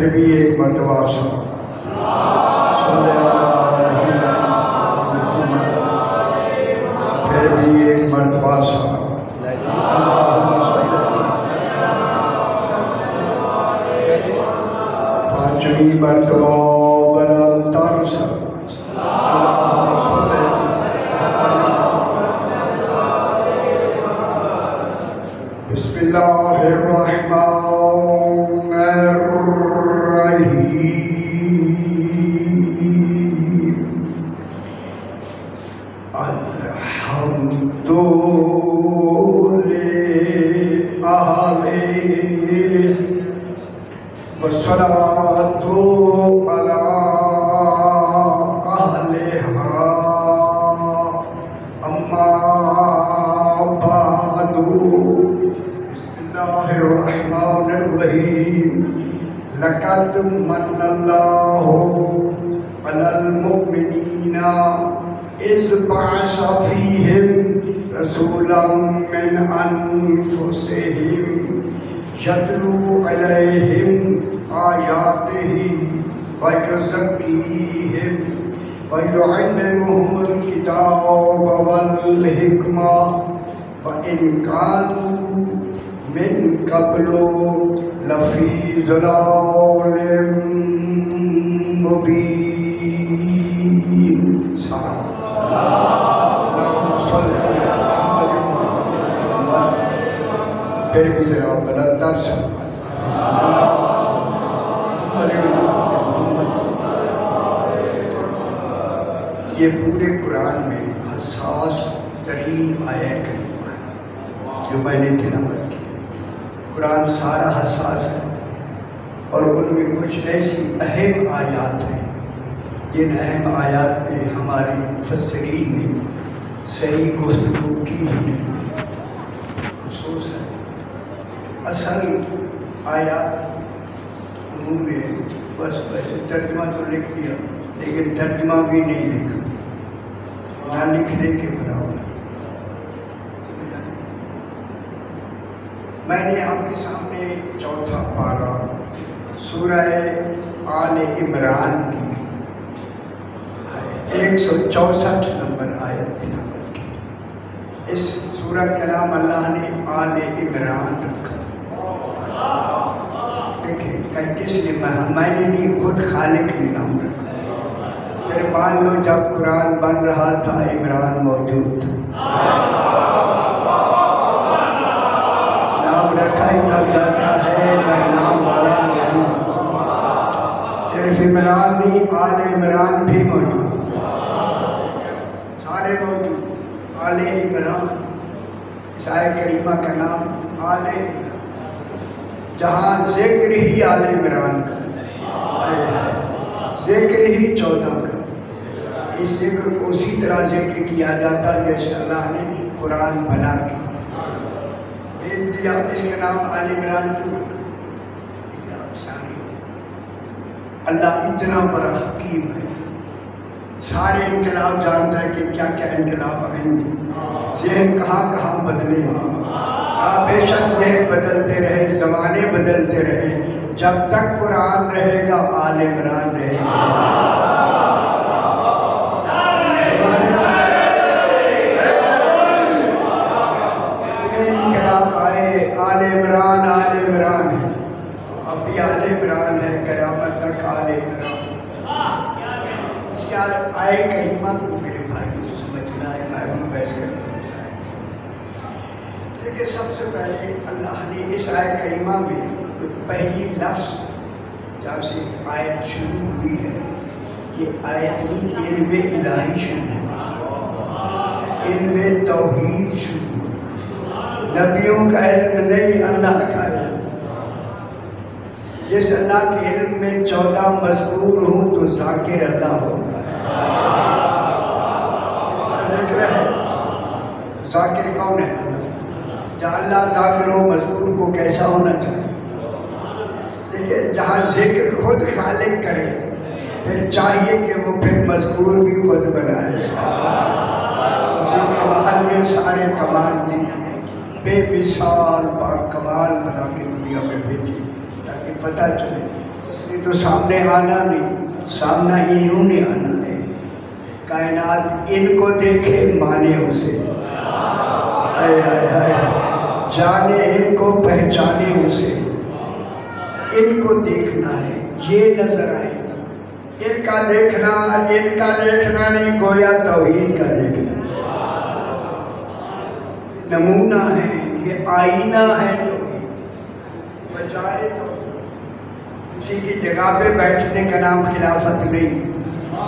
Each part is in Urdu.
پھر بھی ایک مرتبہ پھر بھی ایک مرتبہ پانچویں مرتبہ بلندتر بسم اللہ الرحمن الرحیم الحمد للہ والصلاة علی اہلہا اما بعد بسم اللہ الرحمن الرحیم لقد من اللہ علی المؤمنین اذ بعث فیہم رسولا من انفسہم یتلو علیہم آیاتہ ویزکیہم ویعلمہم الکتاب والحکمہ وإن كانوا من قبل لفی ضلال مبین اللہم صلی علی محمد پھر بھی ذرا بلندتر یہ پورے قرآن میں حساس ترین آیت کریمہ ہے جو میں نے تلاوت کی۔ قرآن سارا حساس ہے اور ان میں کچھ ایسی اہم آیات ہیں جن اہم آیات میں ہمارے مفسرین نے صحیح گفتگو کی ہی نہیں ہے۔ افسوس ہے اصل آیات انہوں نے بس ترجمہ تو لکھ دیا لیکن ترجمہ بھی نہیں لکھا، نہ لکھنے کے برابر۔ میں نے آپ کے سامنے چوتھا پارہ سورہ آل عمران کی 164 نمبر آیت تلاوت کی۔ اس سورہ کا نام اللہ نے آل عمران رکھا۔ دیکھیں کس نے میں نے بھی خود خالق نے نام رکھا۔ پھر مان لو جب قرآن بن رہا تھا عمران موجود تھا، نام رکھا ہی تب جاتا ہے جب نام والا موجود، صرف عمران نہیں آل عمران بھی موجود، سارے موجود آل عمران۔ اس آیت کریمہ کا نام آل عمران، جہاں ذکر ہی آل عمران کا، ذکر ہی 14 کا۔ اس ذکر کو اسی طرح ذکر کیا جاتا جیسے اللہ نے قرآن بنا کے بھیج دیا۔ اس کا نام آل عمران کیوں؟ اللہ اتنا بڑا حکیم ہے، سارے انقلاب جانتا ہے کہ کیا کیا انقلاب آئیں گے، ذہن کہاں کہاں بدلیں گے۔ بے شک ذہن بدلتے رہے، زمانے بدلتے رہے، جب تک قرآن رہے گا آل عمران رہے گا۔ اتنے انقلاب آئے، آل عمران آل عمران ہے، اب بھی آل عمران ہے، قیامت تک آل عمران۔ اس کی آیت کریمہ کو میرے بھائی سمجھنا ہے، میں بھی بحث کرتا ہوں۔ دیکھیں سب سے پہلے اللہ نے اس آیت کریمہ میں پہلی لفظ جہاں سے آیت شروع ہوئی ہے، یہ آیت نہیں علم الہی شروع ہے، علم توحید شروع ہے، نبیوں کا علم نہیں اللہ کا علم۔ جس اللہ کے علم میں 14 مذکور ہوں تو ذاکر اللہ ہوگا۔ ذکر ہے، ذاکر کون ہے؟ جہاں اللہ ذاکر و مذکور کو کیسا ہونا چاہیے؟ دیکھیں جہاں ذکر خود خالق کرے پھر چاہیے کہ وہ پھر مذکور بھی خود بنائے۔ اسی کمال میں سارے کمال دی، بے مثال با کمال بنا کے دنیا میں بھیجی تاکہ پتہ چلے اس نے یہ تو سامنے آنا نہیں، سامنا انہوں نے آنا ہے۔ کائنات ان کو دیکھے مانے اسے، ہائے ہائے ہائے، جانے ان کو پہچانے اسے، ان کو دیکھنا ہے، یہ نظر آئے۔ ان کا دیکھنا نہیں، گویا توحید کا دیکھنا، نمونہ ہے، یہ آئینہ ہے توحید، بجائے تو کسی کی جگہ پہ بیٹھنے کا نام خلافت نہیں،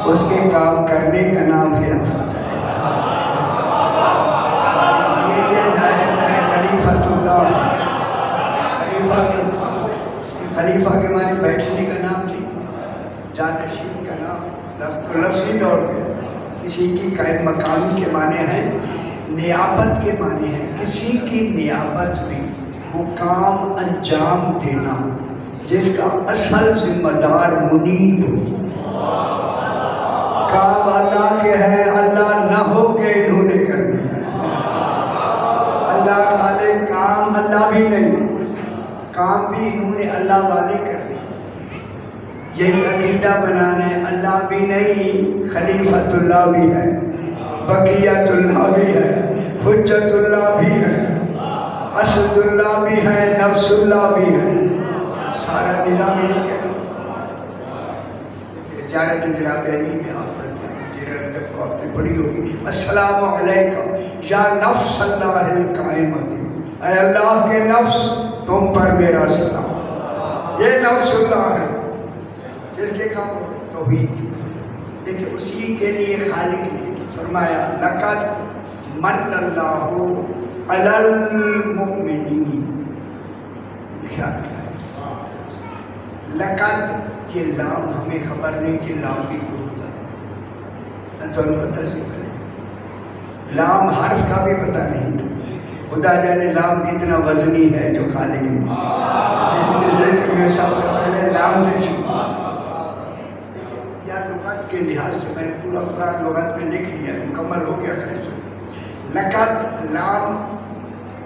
اس کے کام کرنے کا نام خلافت ہے۔ اس لیے یہ نائب ہے خلیفۃ اللہ، خلیفہ کے معنی بیٹھنے کا نام نہیں، جانشین کا نام لفظی طور پہ کسی کی قائم مقامی کے معنی ہیں، نیابت کے معنی ہیں، کسی کی نیابت میں وہ کام انجام دینا جس کا اصل ذمہ دار منیب ہو۔ کام اللہ کے ہے، اللہ نہ ہو کے انہوں نے کرنے ہیں۔ اللہ خالق کام اللہ بھی نہیں، کام بھی انہوں نے اللہ والے کرنے۔ یہی عقیدہ بنانا ہے، اللہ بھی نہیں، خلیفۃ اللہ بھی ہے، بقیت اللہ بھی ہے، حجت اللہ بھی ہے، اسد اللہ بھی ہے، نفس اللہ بھی ہے، سارا نظام ہی نہیں کہنا۔ تجارت جناب علی میں آپ پڑھتے ہیں، تیرے رب کو آپ نے پڑھی ہوگی، السلام علیکم یا نفس اللہ القائمۃ، اے اللہ کے نفس تم پر میرا سلام۔ یہ نفس اللہ ہے جس کے کام توحید، لیکن اسی کے لیے خالق نے فرمایا لقد من اللہ علی المؤمنین۔ خیال کیا لقد، یہ لام ہمیں خبر نہیں کہ لام بھی کوئی ہوتا ہے، تو پتہ سے پہلے لام حرف کا بھی پتہ نہیں، خدا جانے لام کتنا وزنی ہے جو خالق نے ذکر میں سب سے پہلے لام سے شروع۔ یا لغت کے لحاظ سے میں نے پورا قرآن لغت میں لکھ لیا، مکمل ہو گیا خیر سے۔ لقد لام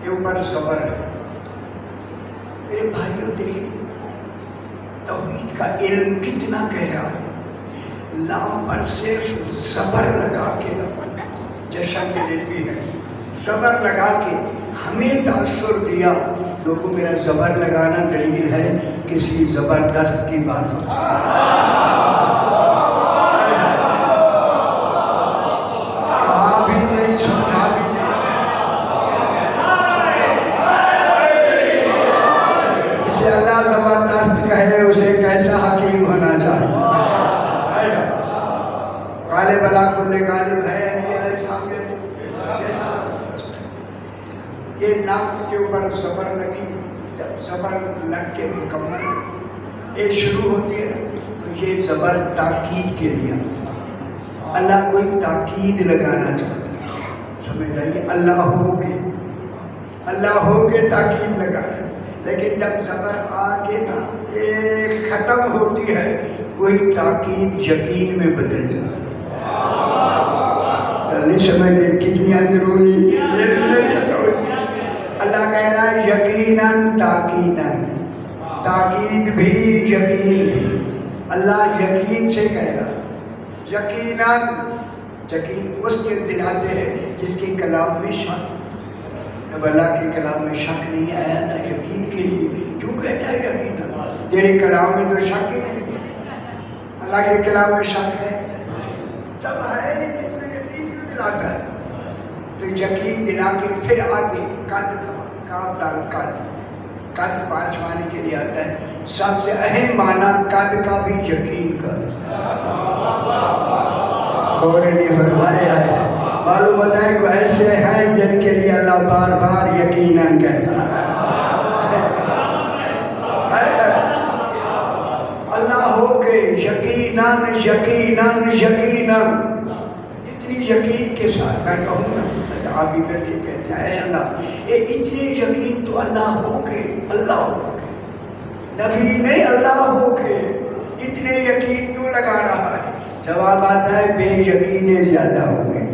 کے اوپر صبر ہے۔ میرے بھائیوں دیکھیں توحید کا علم کتنا گہرا ہے، لام پر صرف صبر لگا کے جشن کے دل بھی ہے، صبر لگا کے ہمیں تاثر دیا۔ لوگوں میرا زبر لگانا دلیل ہے کسی زبردست کی بات ہوتی ہے، کہا بھی نہیں سمجھا بھی نہیں۔ جسے اللہ زبردست کہے اسے کیسا حکیم ہونا چاہیے۔ غالب علی کل غالب ہے، یہ لام کے اوپر صبر لگی، جب صبر لگ کے مکمل یہ شروع ہوتی ہے تو یہ زبر تاکید کے لیے آتی ہے۔ اللہ کوئی تاکید لگانا چاہتا ہے، سمجھ آئیے، اللہ ہو کے تاکید لگانا، لیکن جب زبر آ کے نا ایک ختم ہوتی ہے وہی تاکید یقین میں بدل جاتا ہے۔ نہیں سمجھے کتنی اندرونی اللہ کہہ رہا ہے یقیناً تاکیداً، تاکید بھی یقین بھی، اللہ یقین سے کہہ رہا ہے، یقیناً، یقین اس کے دلاتے ہیں جس کے کلام میں شک، جب اللہ کے کلام میں شک نہیں آیا نا یقین کے لیے کیوں کہتا ہے یقیناً؟ تیرے کلام میں تو شک ہی نہیں، اللہ کے کلام میں شک ہے، جب ہے نہیں تو یقین کیوں دلاتا ہے؟ تو یقین دلا کے پھر آگے قد کام دال قد 5 معنی کے لیے آتا ہے، سب سے اہم معنی قد کا بھی یقین کر، اور نہیں فرمایا ہے۔ معلوم ہوتا ہے کہ ایسے ہیں جن کے لیے اللہ بار بار یقیناً کہتا ہے، اللہ ہو کے یقیناً یقیناً یقیناً، اتنی یقین کے ساتھ میں کہوں نا، آپ بھی مل کے کہتے ہیں اے اللہ، یہ اتنے یقین تو اللہ ہو کے، اللہ ہو کے، نبی نہیں اللہ ہو کے اتنے یقین کیوں لگا رہا ہے؟ جواب آتا ہے بے یقینے زیادہ ہو گئے۔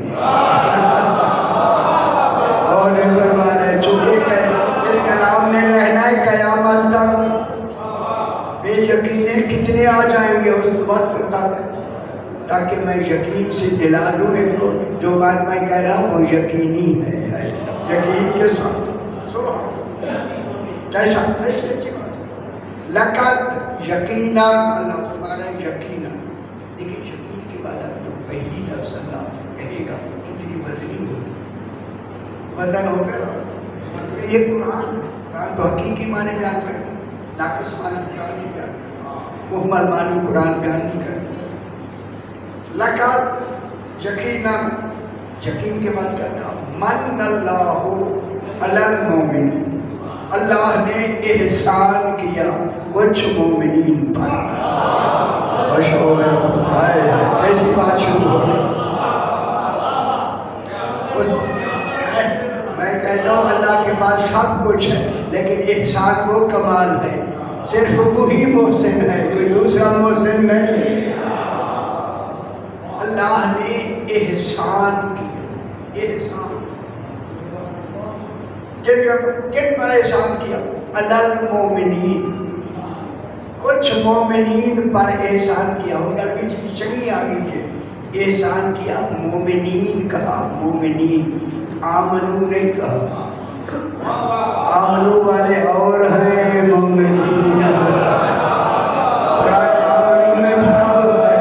اور فرمان ہے چونکہ اس کلام نے رہنا ہے قیامت تک، بے یقینیں کتنے آ جائیں گے اس وقت تک، تاکہ میں یقین سے دلا دوں ان کو جو بات میں کہہ رہا ہوں وہ یقینی ہے، یقین کے ساتھ۔ کیسا ایسی بات لقد یقینا، اللہ فرمانا یقینا، دیکھیں یقین کے بعد جو پہلی لفظ اللہ کہے گا کتنی وزنی ہوگی، وزن ہو گیا۔ یہ قرآن تو حقیقی معنی بیان کرتا، ناقص معنی قرآن نہیں بیان کرتا، محمل معنی قرآن بیان نہیں کرتا۔ لقد یقینا، یقین کے بعد کیا کہا؟ من اللہ علی المومنین، اللہ نے احسان کیا کچھ مومنین پر۔ خوش ہو گئے، کیسی بات شروع ہو گئی۔ میں کہتا ہوں اللہ کے پاس سب کچھ ہے، لیکن احسان وہ کمال ہے، صرف وہی محسن ہے، کوئی دوسرا محسن نہیں۔ اللہ نے احسان کیا، احسان کن پر احسان کیا؟ علی المومنین، کچھ مومنین پر احسان کیا ہوگا، کچھ چنگی آگے کے احسان کیا، مومنین کہا، مومنین، آمنو نہیں کہا، آمنو والے اور ہیں، مومنین آمنو میں بھرا ہوا ہے۔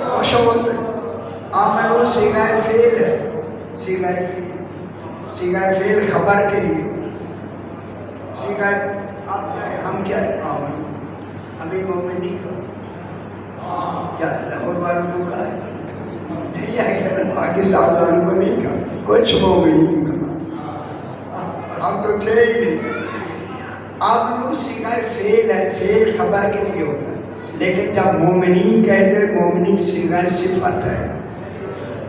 خوش ہوتے آمنو صیغہ فعل ہے، صیغہ فعل خبر کے لیے، صیغہ ہم کیا ہے؟ آمنو، ہمیں مومنین کا یا لاہور والوں کو کہا ہے نہیں ہے، پاکستان والوں کو نہیں کہا، کچھ مومنین کا، ہم تو تھے ہی نہیں۔ آمنو صیغہ فعل ہے، فعل خبر کے لیے ہوتا ہے، لیکن جب مومنین کہتے ہیں، مومنین صیغہ صفت ہے،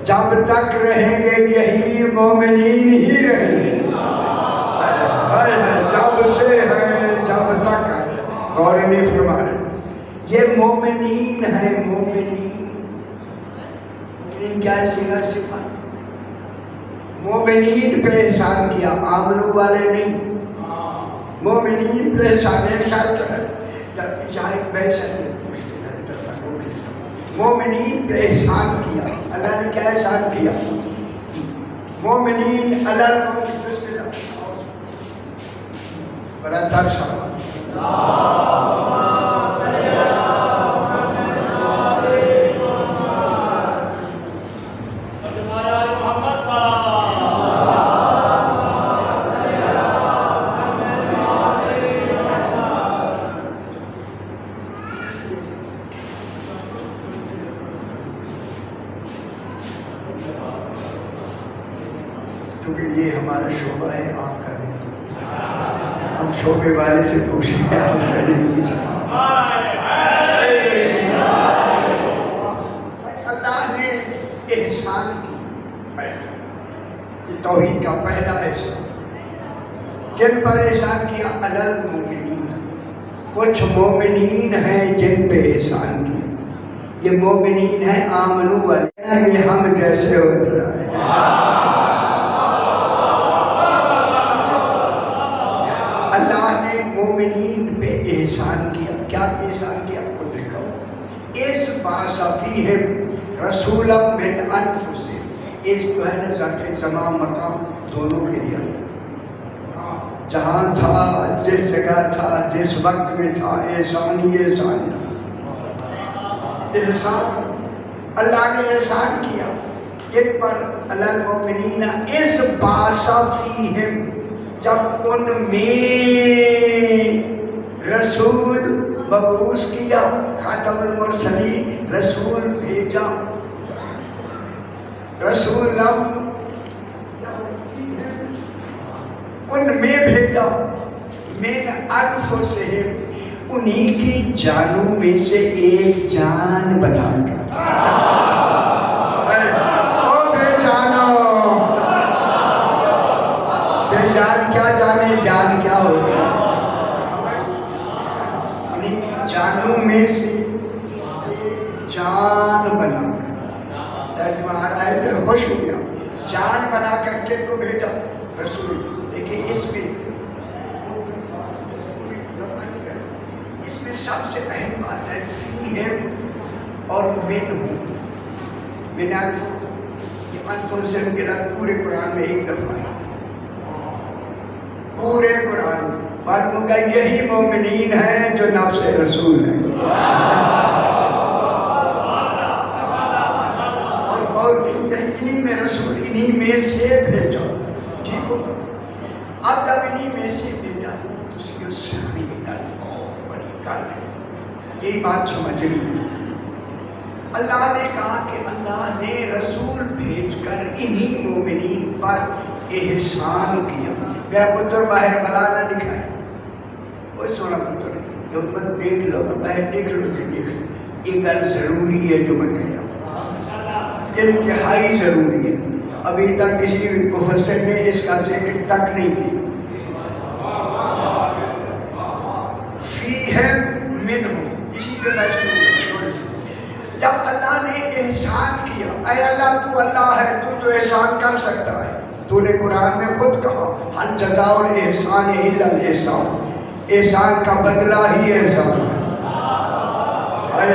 جب تک رہیں گے یہی مومنین ہی رہیں گے، جب سے ہے جب تک ہے، غور نہیں فرما رہے، یہ مومنین ہے، مومنین، مومنین کیا ہے؟ صیغہ صفت، مومنین پہ احسان کیا، آمنو والے نہیں، مومنین پہ احسان خیال کریں، چاہے بحث مومنین پہ احسان کیا، اللہ نے کیا احسان کیا؟ مومنین علی المومنین، بڑا ترس کیونکہ یہ ہمارا شعبہ ہے، آپ کا نہیں، ہم شعبے والے سے پوچھیں گے، آپ سے نہیں پوچھیں۔ اللہ نے احسان کیا، یہ توحید کا پہلا احسان، کن پر احسان کیا؟ علی المومنین، کچھ مومنین ہیں جن پہ احسان کیا، یہ مومنین ہیں آمنو والے، یہ ہم جیسے ہوتے ہیں۔ مومنین پہ احسان کیا، کیا احسان کیا؟ خود دیکھو، اس باصفیہم رسولا من انفسہم، اس کو ہے نا ظرف زمان مقام دونوں کے لیے، جہاں تھا، جس جگہ تھا، جس وقت میں تھا، احسان ہی احسان تھا، احسان اللہ نے احسان کیا کن پر؟ علی المومنین اس باصفیہم، جب ان میں رسول مبعوث کیا، خاتم المرسلین رسول بھیجا، رسول ان میں بھیجا، من انفسہم، انہی کی جانوں میں سے ایک جان بنا کر، او بے جانو، بے جان کیا جانے، جان کیا ہوگی؟ انہی کی جانوں میں سے ایک جان بنا کر، ترجمہ آ رہا ہے تو خوش ہو گیا، جان بنا کر کن کو بھیجا؟ رسول۔ دیکھیں اس میں سب سے اہم بات ہے فیہم اور منہم. من انفسہم کے لفظ پورے قرآن میں ایک دفعہ ہے. پورے قرآن معلوم کا یہی مومنین ہیں جو نفس رسول ہیں. اور انہی میں رسول انہی میں سے بھیجا. ٹھیک ہو؟ اب جب انہی میں سے بھیجا تو اس کی ساری گل بہت بڑی گل ہے. یہی بات سمجھنی ہے. اللہ نے کہا کہ اللہ نے رسول بھیج کر انہی مومنین پر احسان کیا. میرا پتر باہر بلا نہ دکھائے. وہ سونا پتر جو مت دیکھ لو باہر دیکھ لو کہ دیکھ لو. یہ گل ضروری ہے جو میں کہہ رہا ہوں, انتہائی ضروری ہے. ابھی تک کسی مفسر نے اس کا ذکر تک نہیں کیا. فیہم منہم, اسی پہ بحث تھوڑی سی. جب اللہ نے احسان کیا, اے اللہ تو اللہ ہے, تو احسان کر سکتا ہے. تو نے قرآن میں خود کہا حل جزاء الاحسان الا الاحسان, احسان کا بدلہ ہی احسان ہے.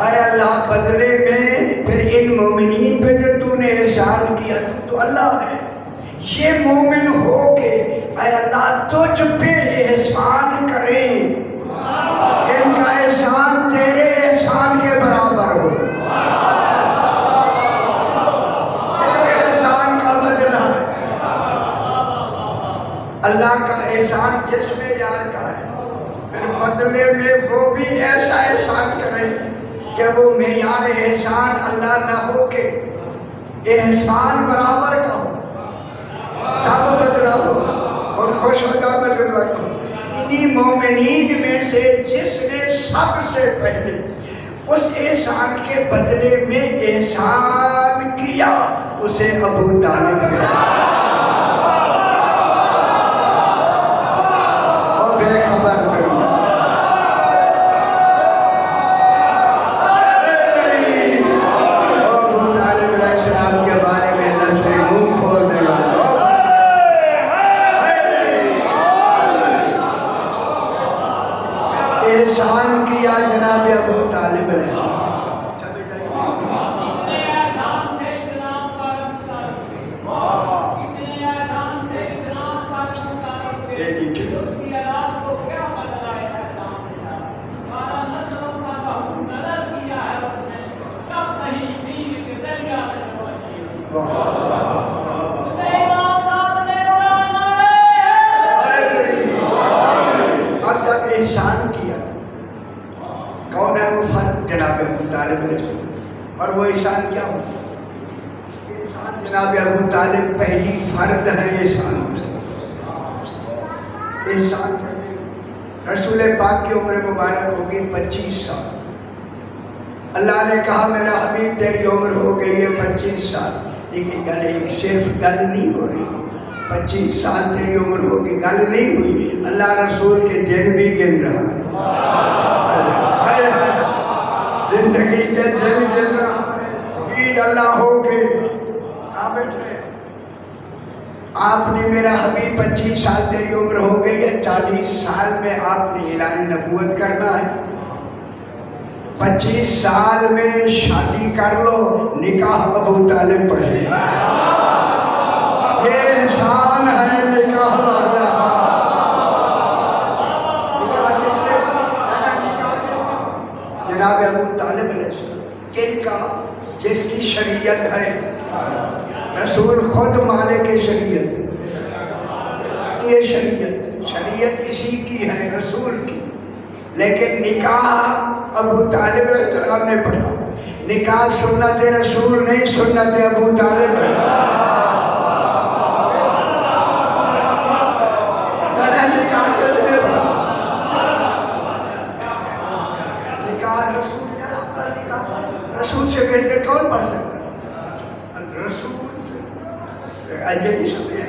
اے اللہ بدلے میں پھر ان مومنین پہ جو تو نے احسان کیا, تو اللہ ہے. یہ مومن ہو کے اے اللہ تجھ پہ احسان کریں, ان کا احسان تیرے احسان کے برابر ہو. اللہ کا احسان جس میں یار کا ہے, پھر بدلے میں وہ بھی ایسا احسان کرے کہ وہ معیار احسان اللہ نہ ہو کے احسان برابر کا ہو, تب بدلا ہوگا اور خوش ہو جا بدلا ہو. انہی مومنین میں سے جس نے سب سے پہلے اس احسان کے بدلے میں احسان کیا اسے ابو طالب ہے. احسان کیا جناب ابو طالب علیہ السلام. اب جب احسان کیا, کون ہے وہ فرد؟ جناب ابو طالب علیہ السلام. اور وہ احسان کیا ہو؟ احسان جناب ابو طالب پہلی فرد ہے. احسان کرنے رسول پاک کی عمر مبارک ہوگی 25 سال. اللہ نے کہا میرا حبیب تیری عمر ہو گئی ہے 25 سال. لیکن گل ایک صرف گل نہیں ہو رہی, 25 سال تیری عمر ہوگی, گل نہیں ہوئی. اللہ رسول کے دن بھی گن رہا ہے. زندگی کے دن گن رہا ہے. عید اللہ ہو کے ثابت ہے. آپ نے میرا حبیب 25 سال تیری عمر ہو گئی ہے, 40 سال میں آپ نے اعلان نبوت کرنا ہے. 25 سال میں شادی کر لو, نکاح ابو طالب پڑھے. یہ احسان ہے نکاح والا. نکاح کس نے پڑھا؟ نکاح کس نے پڑھا؟ جناب ابو طالب علیہ السلام. کن کا؟ جس کی شریعت ہے, رسول خود مالک شریعت. یہ شریعت اسی کی ہے, رسول کی. لیکن نکاح ابو طالب علیہ السلام نے پڑھا. نکاح سنت رسول نہیں, سنت ابو طالب ہے. نکاح کس نے پڑھا؟ نکاح رسول نے اپنا نکاح رسول سے بہتر کون پڑھ سکتا ہے؟ رسول سے یہ بھی سمجھے.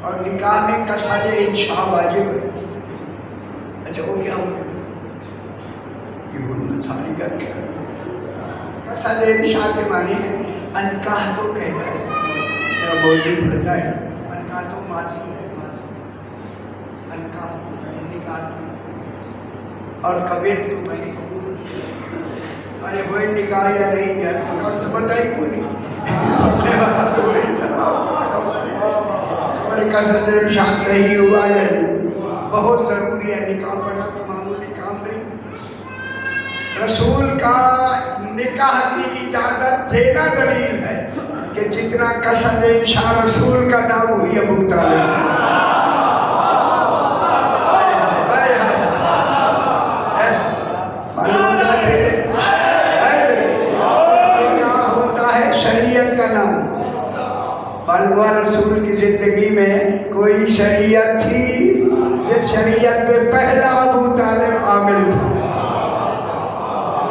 اور نکاح میں قصد انشاء واجب ہے. اچھا وہ کیا ہوتا ہے؟ ساری گل کیا قصد انشاء کے معنی ہے انکاح تو کہتا ہے, میرا بولنے پڑتا ہے. انکاح تو ماضی ہے, انکاح نکاح کی اور قبل تو میں نے قبول ارے ہوئے نکاح یا نہیں یار تو بتائی کو نہیں اور قصد انشاء صحیح ہوا یا نہیں. بہت ضروری ہے نکاح پڑھنا، تو معمولی کام نہیں. رسول کا نکاح کی اجازت دینا دلیل ہے کہ جتنا قصد انشاء رسول کا تھا وہی ابو طالب. شریعت کا نام بلوا رسول کی زندگی میں کوئی شریعت تھی جس شریعت پہ پہلا ابو طالب عامل تھا.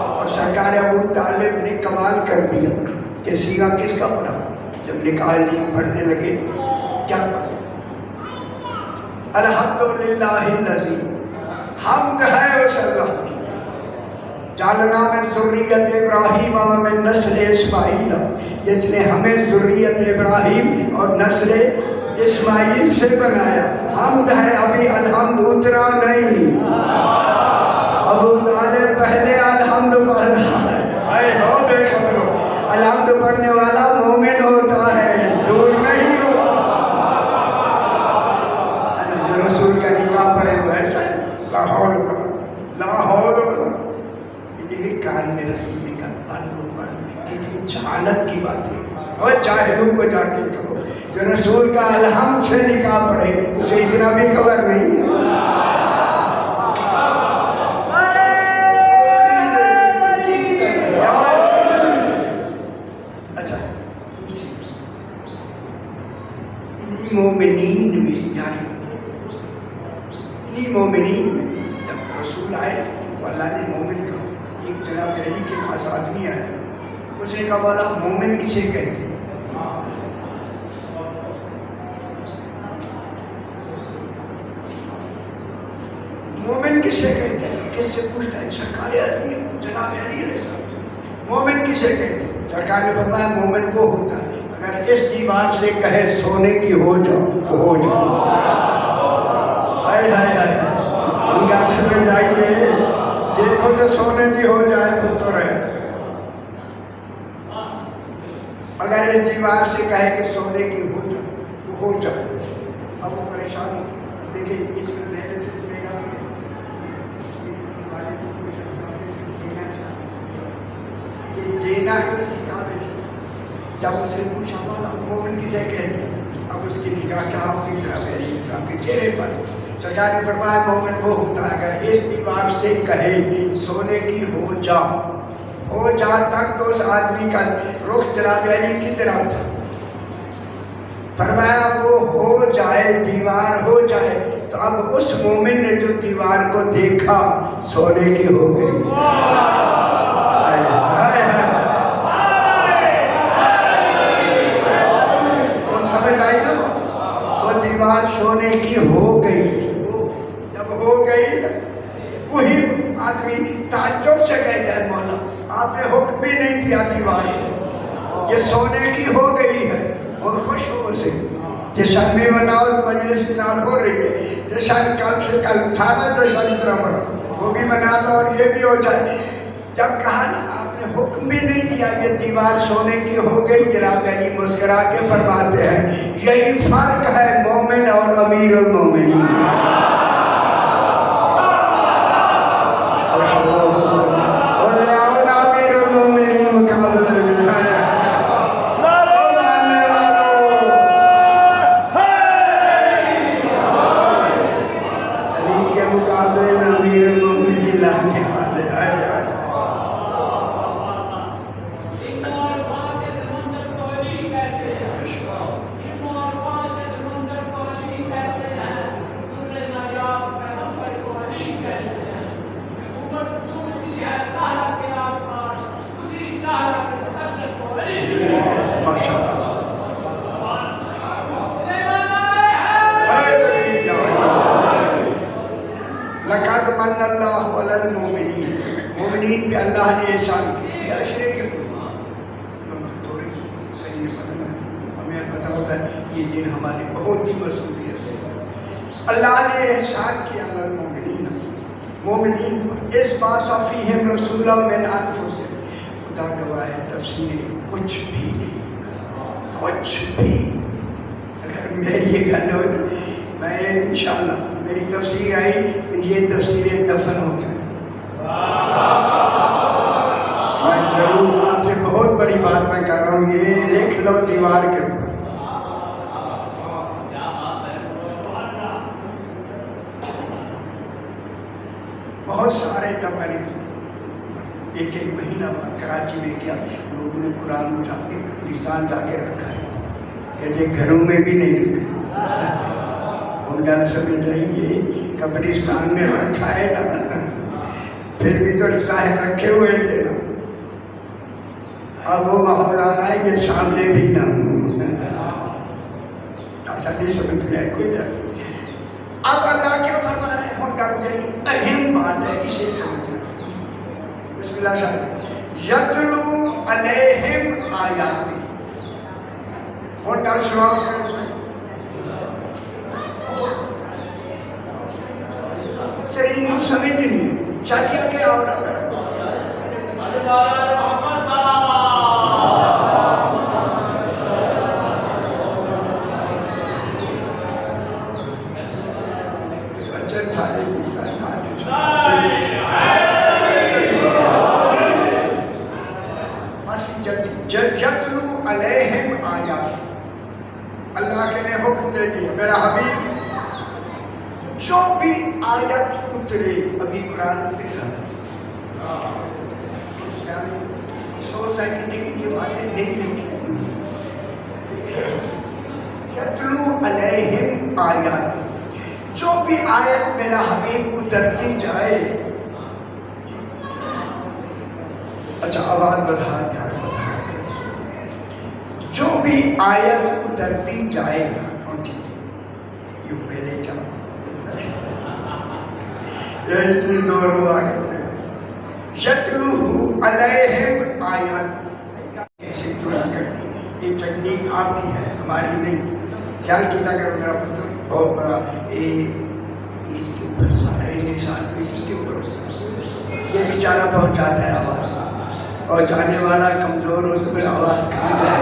اور سرکار ابو طالب نے کمال کر دیا کہ سیگا کس کا پڑھا. جب نکاح لی پڑھنے لگے کیا پڑھا؟ الحمدللہ الذی، حمد ہے اس اللہ کی، جعلنا من ذریت ابراہیم و من نسل اسماعیل، جس نے ہمیں ذریت ابراہیم اور نسل اسماعیل سے بنایا. حمد ہے، ابھی الحمد اترا نہیں. ابو طالب پہلے الحمد پڑھ رہا ہے. اے ہو بے خبرو، الحمد پڑھنے والا مومن ہوتا ہے، دور نہیں ہوتا. جو رسول کا نکاح پڑھے وہ ایسا ہے لا حول لا حول کان میں رکھنے کا کتنی جہالت کی بات ہے. اور جاہلوں کو جا کے کہو جو رسول کا الحمد سے نکاح پڑھے اسے اتنا بھی خبر نہیں ہے. اچھا انہی مومنین میں یعنی انہی مومنین میں جب رسول آئے تو اللہ نے مومن کہا. ایک جناب علی کے پاس آدمی آیا، اس نے کہا والا مومن کسے کہتے ہیں؟ مومن کسے کہتے ہیں؟ کس سے پوچھتا ہے؟ سرکار آدمی جناب علی علیہ السلام، مومن کسے کہتے ہیں؟ سرکار نے فرمایا مومن وہ ہوتا ہے اگر اس دیوار سے کہے سونے کی ہو جاؤ تو ہو جاؤ. ہائے ہائے ہائے ان کا سمجھ آئیے، دیکھو جو سونے کی ہو جائے تو رہے. اگر اس دیوار سے کہے کہ سونے کی ہو جائے تو ہو جائے. اب وہ پریشان ہو. دیکھیں اس میں نئے سے یہ دینا ہے اس کی کام. جب اس نے پوچھا مومن کسے کہتے ہیں، اب اس کی نگاہ کیا ہوگی جناب علی صاحب کے چہرے پر. سرکار نے فرمایا مومن وہ ہوتا ہے اگر اس دیوار سے کہے سونے کی ہو جا تک تو اس آدمی کا رخ جناب علی کی طرف تھا. فرمایا وہ ہو جائے، دیوار ہو جائے تو اب اس مومن نے جو دیوار کو دیکھا سونے کی ہو گئی. سمجھ آئی نا؟ وہ دیوار سونے کی ہو گئی. جب ہو گئی وہی آدمی تعجب سے کہتا ہے مولا آپ نے حکم بھی نہیں دیا دیوار کو، یہ سونے کی ہو گئی ہے. اور خوش ہو اسے جشن بھی مناؤ، مجلس منال ہو رہی ہے، جشن کل سے کل اٹھانا جشن طرح مناؤ وہ بھی منا لو اور یہ بھی ہو جائے. جب کہا نا آپ نے حکم بھی نہیں دیا یہ دیوار سونے کی ہو گئی، جناب علی مسکرا کے فرماتے ہیں یہی فرق ہے مومن اور امیر المومنین. اور لے آؤ نا امیر المومنین مقابلے میں. علی کے مقابلے میں امیر المومنین لانے والے آئے. لقد من اللہ علی المومنین، مومنین پہ اللہ نے احسان کیا. یہ عشرے کے تھوڑے صحیح ہمیں پتہ ہوتا ہے یہ دن ہماری بہت ہی مصروفیت ہے. اللہ نے احسان کیا علی المومنین مومنین پر، اس فیہم رسولا من انفسہم، خدا گواہ ہے تفسیریں کچھ بھی نہیں، کچھ بھی. اگر میری یہ گل ہو، میں انشاءاللہ میری تفسیر آئی کہ یہ تفسیریں دفن ہو جائیں. میں ضرور آپ سے بہت بڑی بات میں کر رہا ہوں، یہ لکھ لو دیوار کے اوپر. بہت سارے جب میں نے ایک مہینہ بعد کراچی میں کیا، لوگوں نے قرآن اٹھا کے قبرستان جا کے رکھا ہے، کہتے گھروں میں بھی نہیں رکھا. ہم گل سمجھ رہی ہے، قبرستان میں رکھا ہے نا، پھر بھی تو ظاہر رکھے ہوئے تھے نا. اب وہ ماحول آ رہا ہے یہ سامنے بھی نہ ہوں. اچھا نہیں سمجھ میں آئے کوئی ڈر. اب اللہ کیا فرما رہے ہیں؟ ان کا بڑی اہم بات ہے، اسے سمجھنا. بسم اللہ شاہد یتلو علیہم آیاتی. ان کا سوال سرین کو سمجھ نہیں چاہیے کہ اور بچن سارے کی یتلو علیہم آیات. اللہ کے نے حکم دے دیا میرا حبیب جو بھی آیت اترے، ابھی قرآن اتر رہا ہے، سوچ ہے کہ لیکن یہ باتیں نہیں لکھی. یتلو علیہم آیات، جو بھی آیت میرا حبیب اترتی جائے. اچھا آواز بڑھا دیا، جو بھی آیت اترتی جائے. یہ پہلے کیا یہ اتنی دور کو آگے یتلو علیہم آیات. ایسے درست کرنی یہ ٹیکنیک آپ کی ہے، ہماری نہیں. خیال کیا کرو میرا پتر بہت بڑا اس کے اوپر سارا انسان اسی کے اوپر یہ بیچارہ بہت جاتا ہے آواز، اور جانے والا کمزور ہو تو میرا آواز کہاں جائے.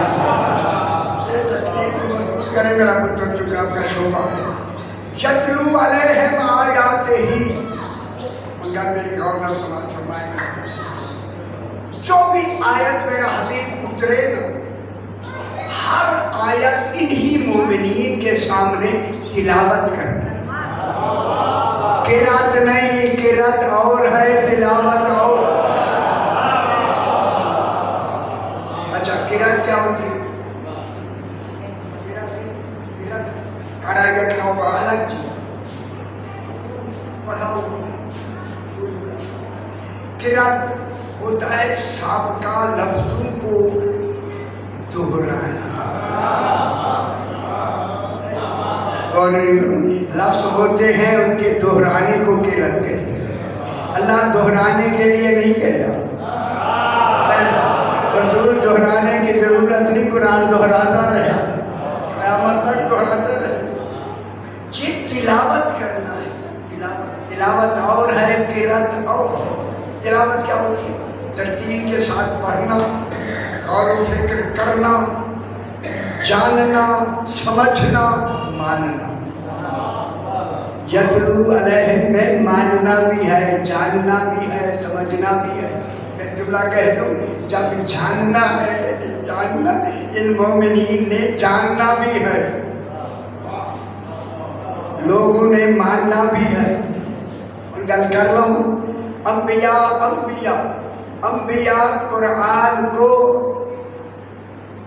یہ ٹیکنیک مضبوط کرے میرا پتر، چونکہ آپ کا شعبہ ہے. یتلو علیہم آیاتہ، ان کا میری غور نہ سماعت فرمائے گا. جو بھی آیت میرا حبیب اترے نا، ہر آیت انہی مومنین کے سامنے تلاوت کرنا ہے. قرات نہیں، قرات اور ہے، تلاوت اور. اچھا قرات کیا ہوتی ہے؟ کرائے گا کیا ہوگا الگ چیز. پڑھاؤ. قرات ہوتا ہے سابقہ لفظوں کو دہرانا، اور لفظ ہوتے ہیں ان کے دہرانے کو قرات کہتے ہیں. اللہ دہرانے کے لیے نہیں کہہ رہا، رسول دہرانے کی ضرورت نہیں، قرآن دہراتا رہا، قیامت تک دہراتے رہے. یہ تلاوت کرنا ہے. تلاوت اور ہے، قرات اور. تلاوت کیا ہوتی ہے؟ ترتیل کے ساتھ پڑھنا، غور و فکر کرنا، جاننا، سمجھنا، ماننا. یتلو علیہم میں ماننا بھی ہے، جاننا بھی ہے، سمجھنا بھی ہے. میں جملہ کہہ دوں، جب جاننا ہے، جاننا ان مومنین نے جاننا بھی ہے، لوگوں نے ماننا بھی ہے. اور گل کر لوں، انبیاء قرآن کو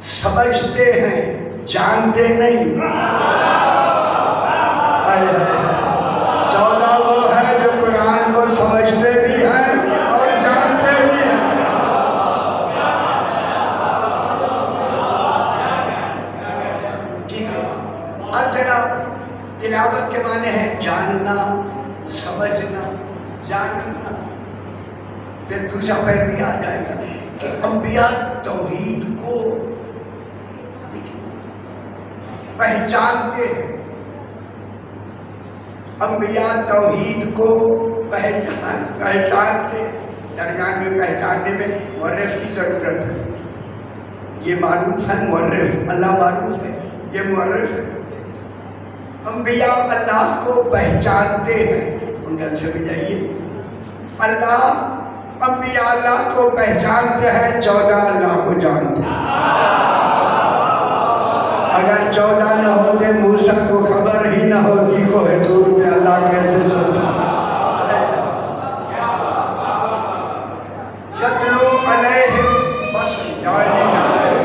سمجھتے ہیں، جانتے نہیں. 14 وہ ہے جو قرآن کو سمجھتے بھی ہیں اور جانتے بھی ہیں. ٹھیک ہے. اب جناب تلاوت کے معنی ہے جاننا، سمجھنا، جاننا. پھر دوسرا پہلو آ جائے گا کہ انبیاء توحید کو پہچانتے ہیں. انبیاء توحید کو پہچانتے ہیں۔ درمیان میں پہچاننے میں مورخ کی ضرورت ہے۔ یہ معروف ہے مورخ، اللہ معروف ہے، یہ مورخ ہے۔ انبیاء اللہ کو پہچانتے ہیں، ان کا سمجھ آئیے، اللہ انبیاء اللہ کو پہچانتے ہیں، 14 اللہ کو جانتے ہیں۔ اگر 14 نہ ہوتے موسیٰ کو خبر ہی نہ ہوتی کوہ طور پہ اللہ کیسے چلتا۔ یتلو علیہم، بس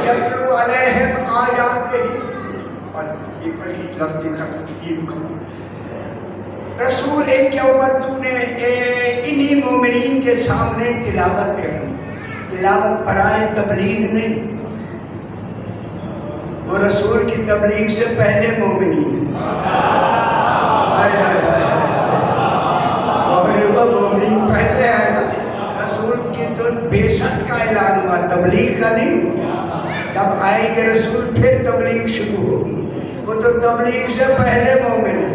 یتلو علیہم آیاتہ، اور ایک اگلی لفظ ختم۔ رسول ان کے اوپر تو نے انہی مومنین کے سامنے تلاوت کرنی، تلاوت برائے تبلیغ نہیں، وہ رسول کی تبلیغ سے پہلے مومنین ہیں۔ اور وہ مومنین پہلے ہے نا، رسول کی تو بعثت کا اعلان ہوا، تبلیغ کا نہیں۔ جب آئیں گے رسول پھر تبلیغ شروع ہوگی، وہ تو تبلیغ سے پہلے مومن ہے۔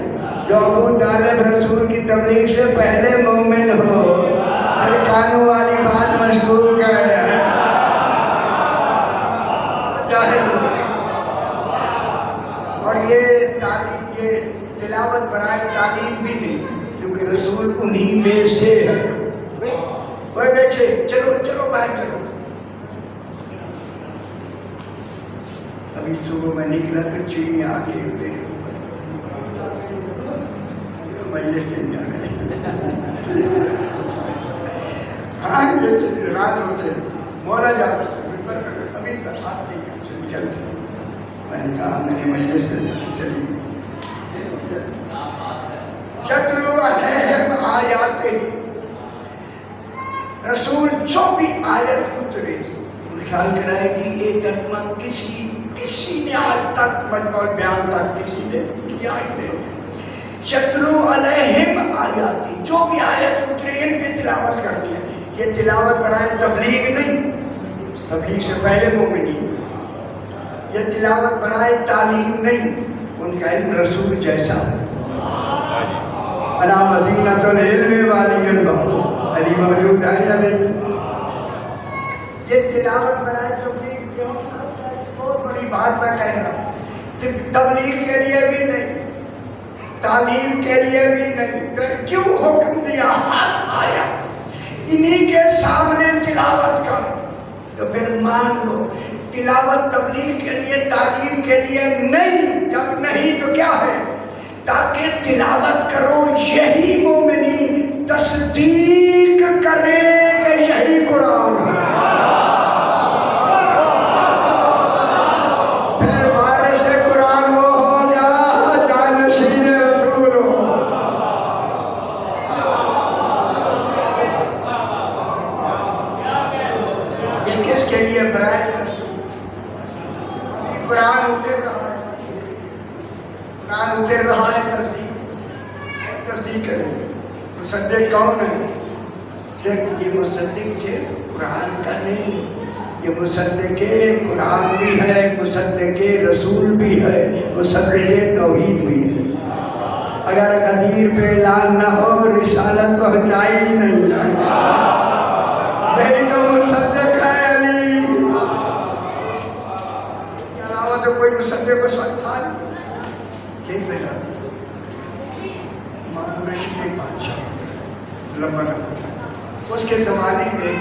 جو ابو طالب رسول کی تبلیغ سے پہلے مومن ہو، پھر کانوں والی بات مشکور ہے، جاہل ہو۔ اور یہ تعلیم، یہ تلاوت برائے تعلیم بھی نہیں، کیونکہ رسول انہی میں سے ہے۔ وہ بیٹھے، چلو چلو باہر چلو۔ ابھی صبح میں نکلا تو چڑیاں آ کے میرے مجلس نہیں جا رہے، ہاں یہ رات ہوتے مولا جاتا ابھی تک ہاتھ نہیں ہم سے نکلتے۔ میں نے کہا میری مجلس میں چلی۔ یتلو علیہم آیاتہ، رسول جو بھی آیت اترے، خیال کرائے کہ یہ ترجمہ کسی نے آج تک مجموع بیان تک کسی نے کیا ہی نہیں۔ یتلو علیہم آیاتی، جو بھی آیت اترے ان پہ تلاوت کرنی ہے۔ یہ تلاوت برائے تبلیغ نہیں، تبلیغ سے پہلے مومنین۔ یہ تلاوت برائے تعلیم نہیں، ان کا علم رسول جیسا ہے۔ انا مدینۃ العلم والی الباب، علی موجود ہے یا نہیں؟ یہ تلاوت برائے تبلیغ، بہت بڑی بات میں کہہ رہا ہوں، تبلیغ کے لیے بھی نہیں، تعلیم کے لیے بھی نہیں۔ پھر کیوں حکم دیا ہر آیت انہی کے سامنے تلاوت کر؟ تو پھر مان لو تلاوت تبلیغ کے لیے، تعلیم کے لیے نہیں۔ جب نہیں تو کیا ہے؟ تاکہ تلاوت کرو، یہی مومنین تصدیق کرے کہ یہی قرآن ہے۔ پھر وارث قرآن وہ ہوگا جانشین رسول ہو۔ یہ کس کے لیے؟ برائے تصدیق۔ قرآن اتر رہا ہے، قرآن اتر رہا ہے، تصدیق کریں۔ مصدق کون ہے؟ صرف یہ مصدق صرف قرآن کا نہیں، یہ مصدق قرآن بھی ہے، مصدق رسول بھی ہے، مصدق توحید بھی ہے۔ اگر غدیر پہ اعلان نہ ہو رسالت پہنچائی ہی نہیں جائے۔ یہی تو مصدق ہے علی، اس کے علاوہ تو کوئی مصدق اس وقت تھا نہیں۔ یہی بجاتی امام رشید ایک بادشاہ لمبا نام، اس کے زمانے میں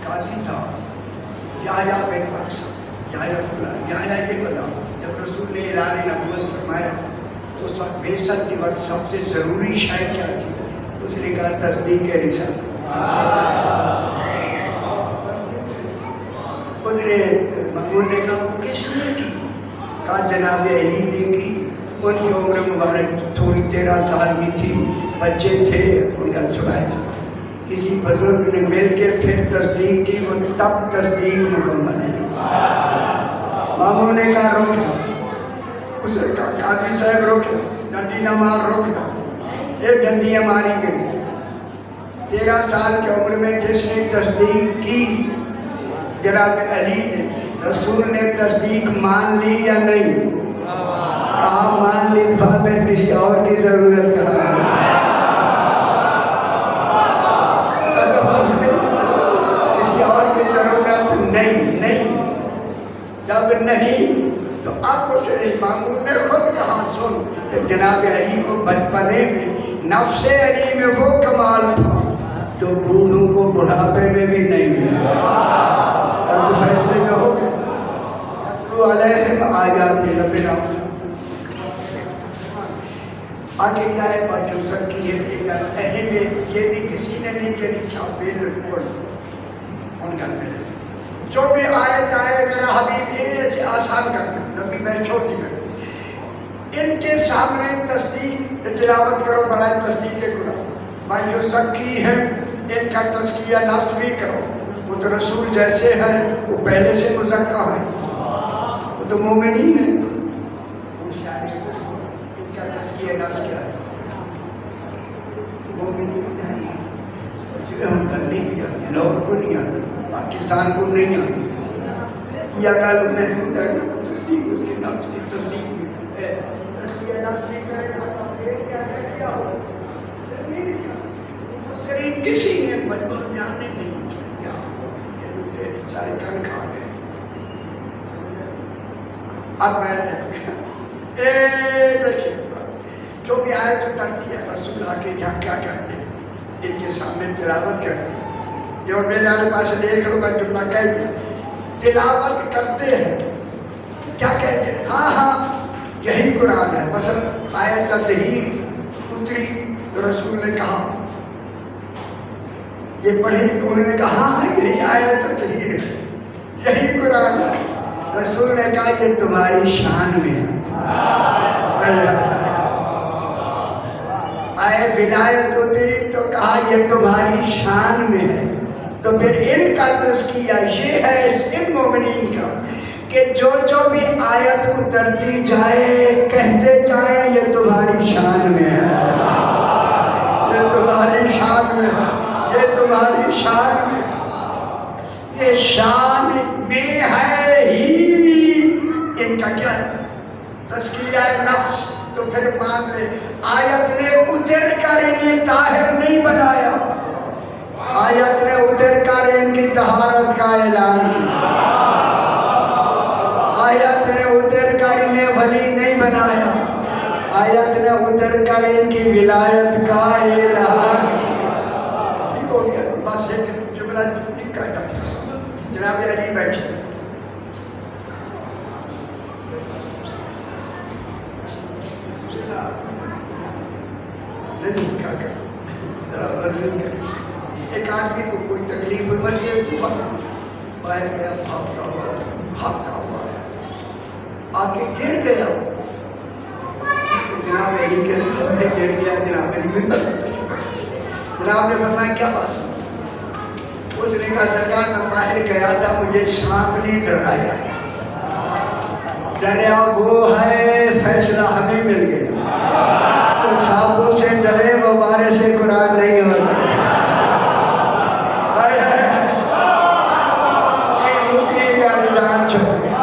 قاضی تھا یحییٰ بن اقصی، یحییٰ یہ بتا، جب رسول نے اعلان نبوت فرمایا اس وقت بعثت کے وقت سب سے ضروری شے کیا تھی؟ اس نے کہا تصدیق رسالت۔ مأمون نے کہا کس نے کی؟ کہا جناب علی نے کی۔ ان کی عمر مبارک تھوڑی 13 سال کی تھی، بچے تھے، ان کا سنایا کسی بزرگ نے مل کے پھر تصدیق کی، وہ تب تصدیق مکمل ہوئی۔ ماموں نے کہا رک جا، اس نے کہا قاضی صاحب رک جا، ڈنڈی نہ مار، رک جا۔ ایک ڈنڈیاں ماری گئی۔ 13 سال کی عمر میں جس نے تصدیق کی جناب علی نے، رسول نے تصدیق مان لی یا نہیں؟ کہا مان لی، پھر کسی اور کی ضرورت کہاں ہے؟ عورت نہیں جب نہیں تو اب اس مامون نے خود کہا سن کہ جناب علی کو بچپنے میں نفس علی میں وہ کمال تھا جو بوڑھوں کو بڑھاپے میں بھی نہیں ملا. اور فیصلے میں ہو گئے علیہم آیات ربنا. آگے کیا ہے بات جو سب کی یہ اہم یہ بھی کسی نے نہیں کہ لکھا بالکل ان کا میرے جو بھی آیت آئے میرا حبیب یہ آسان کر دیں نبی میں چھوٹی میں ان کے سامنے تصدیق تلاوت کرو برائے تصدیق قرآن. بھائی جو سکی ہے ان کا تزکیہ نفس بھی کرو. وہ تو رسول جیسے ہیں وہ پہلے سے مزکہ ہے وہ تو مومنین ہیں. ان کا تزکیہ نفس کیا ہے مومنین ہیں. ہم تک نہیں کیا لاہور کو نہیں آتے پاکستان کو نہیں آتی یا گال انہیں تصدیق اس کے نفس کی تصدیق تزکیہ نفس بھی کسی نے بچپن جانے نہیں کیا چارے کھن کھا گئے. اب میں دیکھیں جو بھی آئے تو کرتی ہے رسول آ کے یہاں کیا کرتے ان کے سامنے تلاوت کرتے جو میرے آنے پاس دیکھ لو میں جملہ کہہ دیا تلاوت کرتے ہیں کیا کہتے ہیں ہاں یہی قرآن ہے. مثلا آیت تطہیر اتری تو رسول نے کہا یہ پڑھی تو انہوں نے کہا ہاں یہی آیت تطہیر ہے یہی قرآن ہے. رسول نے کہا یہ تمہاری شان میں ہے. آئے ولایت اتری تو کہا یہ تمہاری شان میں ہے. تو پھر ان کا تزکیہ یہ ہے ان مومنین کا کہ جو بھی آیت اترتی جائے کہتے جائیں یہ تمہاری شان میں ہے یہ تمہاری شان میں ہے یہ تمہاری شان میں یہ شان میں ہے ہی. ان کا کیا ہے تزکیہ نفس. تو پھر مان لے آیت نے اتر کر انہیں طاہر نہیں بنایا. آیت نے اتر کر ان کی طہارت کا اعلان کیا. آیت نے اتر کر انہیں ولی نہیں بنایا. آیت نے اتر کر ان کی ولایت کا اعلان کیا. ٹھیک ہو گیا. بس ایک جملہ لکھا جاتا ہے جناب علی بیٹھے نہیں کیا کر ذرا وزن کر. ایک آدمی کو کوئی تکلیف ہوئی مسجد باہر گیا بھاگتا ہوا آ کے گر گیا. جناب علی کے سامنے گر گیا. جناب علی منبر جناب نے فرمایا کیا بات. اس نے کہا سرکار میں باہر گیا تھا مجھے سانپ نے ڈرایا. ڈریا وہ ہے فیصلہ ہمیں مل گیا. تو سانپوں سے ڈرے وہ بارے سے قرآن نہیں ہو سکتا. جان چھوڑ گیا.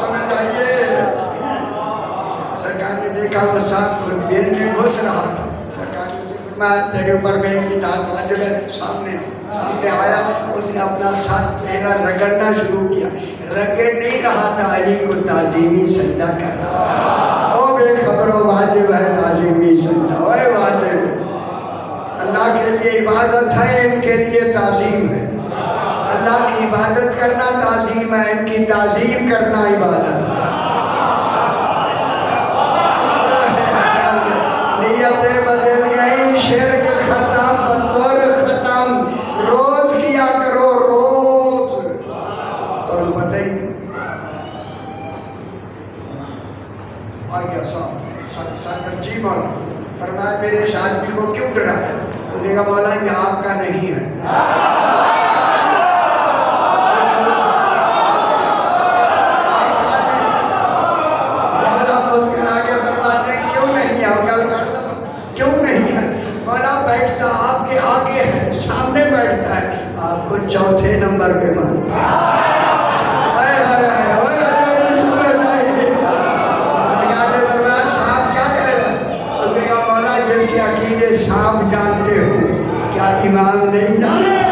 سمجھ آئیے سرکار نے دیکھا وہ سانپ بل میں گھس رہا تھا. سرکار نے فرمایا تیرے اوپر میں اطاعت واجب ہے. سامنے آیا اس نے اپنا ساتھ میرا رگڑنا شروع کیا. رگڑ نہیں رہا تھا علی کو تعظیمی سجدہ کر رہا. او بے خبرو واجب ہے تعظیمی سجدہ. اوے واجب اللہ کے لیے عبادت ہے ان کے لیے تعظیم ہے. اللہ کی عبادت کرنا تعظیم ہے ان کی تعظیم کرنا عبادت ہے. نیتیں بدل گئی شرک ختم بطور ختم. روز کیا کرو روز. تو پتہ ہی آگیا سان جی مولا فرمایا میرے اس آدمی کو کیوں ڈرایا. اس نے کہا مولا یہ آپ کا نہیں ہے. کیوں نہیں ہے. مولا بیٹھتا آپ کے آگے ہے سامنے بیٹھتا ہے آپ کو چوتھے نمبر پہ مانتا ہے. سرکار نے فرمایا سانپ کیا کہہ رہا ہے. اس نے کہا مولا جس کے عقیدے سانپ جانتے ہو کیا امام نہیں جانتے.